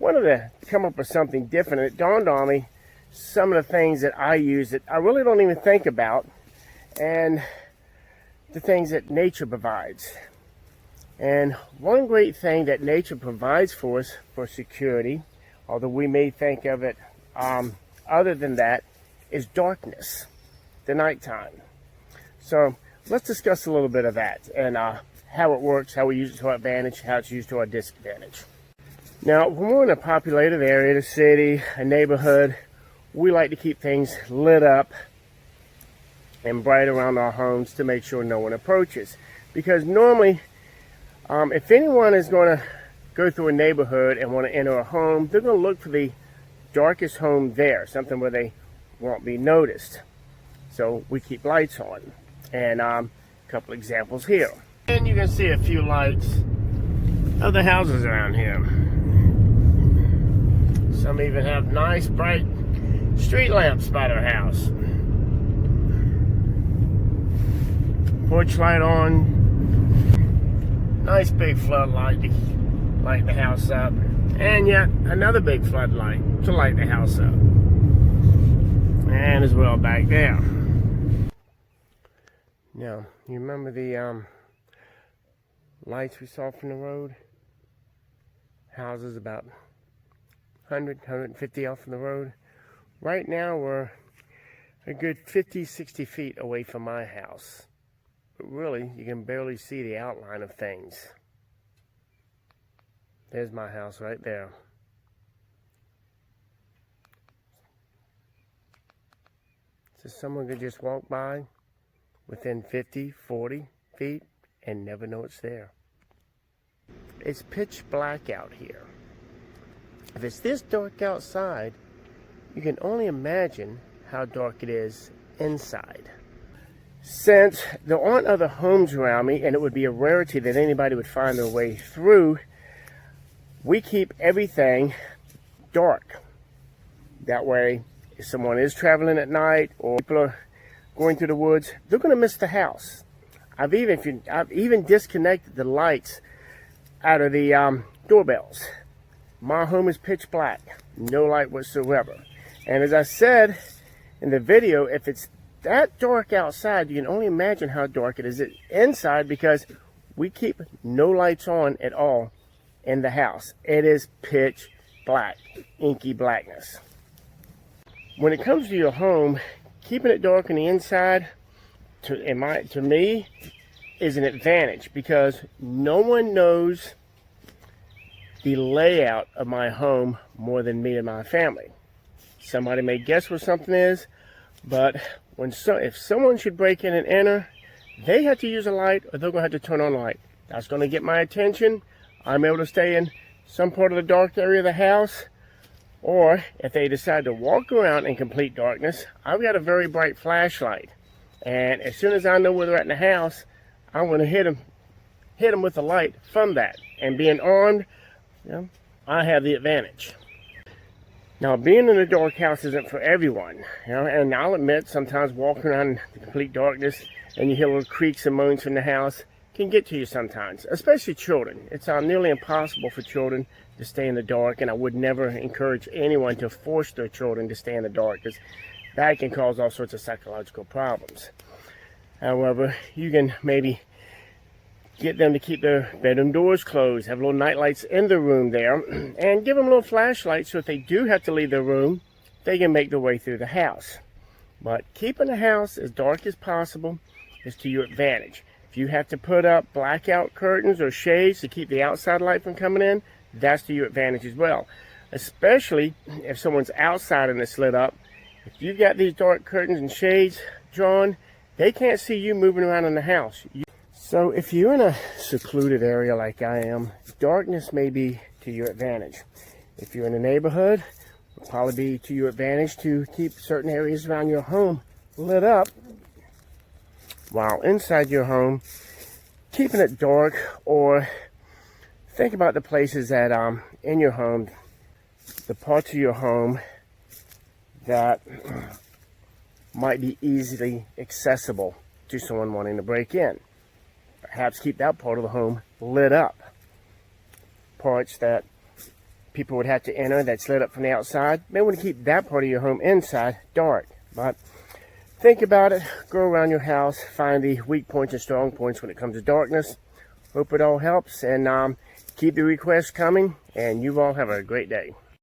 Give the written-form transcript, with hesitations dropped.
wanted to come up with something different. It dawned on me some of the things that I use that I really don't even think about, and the things that nature provides. And one great thing that nature provides for us for security, although we may think of it other than that, is darkness, the nighttime. So let's discuss a little bit of that and how it works, how we use it to our advantage, how it's used to our disadvantage. Now, when we're in a populated area, a city, a neighborhood, we like to keep things lit up and bright around our homes to make sure no one approaches. Because normally, if anyone is going to go through a neighborhood and want to enter a home, they're going to look for the darkest home there, something where they won't be noticed. So we keep lights on. And a couple examples here. And you can see a few lights of the houses around here. Some even have nice bright street lamps by their house. Porch light on. Nice big floodlight to light the house up. And yet another big floodlight to light the house up. And as well back there. Now, you remember the lights we saw from the road? Houses about 100, 150 off from the road. Right now we're a good 50, 60 feet away from my house. But really, you can barely see the outline of things. There's my house right there. So someone could just walk by within 50, 40 feet and never know it's there. It's pitch black out here. If it's this dark outside, you can only imagine how dark it is inside. Since there aren't other homes around me, and it would be a rarity that anybody would find their way through, we keep everything dark. That way, if someone is traveling at night or people are going through the woods, they're going to miss the house. I've even disconnected the lights out of the doorbells. My home is pitch black, no light whatsoever. And as I said in the video, if it's that dark outside, you can only imagine how dark it is inside, because we keep no lights on at all in the house. It is pitch black, inky blackness. When it comes to your home, keeping it dark on the inside, to me, is an advantage, because no one knows the layout of my home more than me and my family. Somebody may guess where something is, but if someone should break in and enter, they have to use a light, or they're going to have to turn on a light. That's going to get my attention. I'm able to stay in some part of the dark area of the house. Or if they decide to walk around in complete darkness, I've got a very bright flashlight. And as soon as I know where they're at in the house, I'm going to hit them with the light from that. And being armed, I have the advantage. Now, being in a dark house isn't for everyone, and I'll admit, sometimes walking around in complete darkness and you hear little creaks and moans from the house can get to you sometimes, especially children. It's nearly impossible for children to stay in the dark, and I would never encourage anyone to force their children to stay in the dark, because that can cause all sorts of psychological problems. However, you can maybe get them to keep their bedroom doors closed, have little night lights in the room there, and give them little flashlights so if they do have to leave their room, they can make their way through the house. But keeping the house as dark as possible is to your advantage. If you have to put up blackout curtains or shades to keep the outside light from coming in, that's to your advantage as well. Especially if someone's outside and it's lit up. If you've got these dark curtains and shades drawn, they can't see you moving around in the house. So if you're in a secluded area like I am, darkness may be to your advantage. If you're in a neighborhood, it'll probably be to your advantage to keep certain areas around your home lit up, while inside your home, keeping it dark. Or think about the places that in your home, the parts of your home that might be easily accessible to someone wanting to break in. Perhaps keep that part of the home lit up. Parts that people would have to enter that's lit up from the outside. May want to keep that part of your home inside dark. But think about it, go around your house, find the weak points and strong points when it comes to darkness. Hope it all helps, and keep the requests coming, and you all have a great day.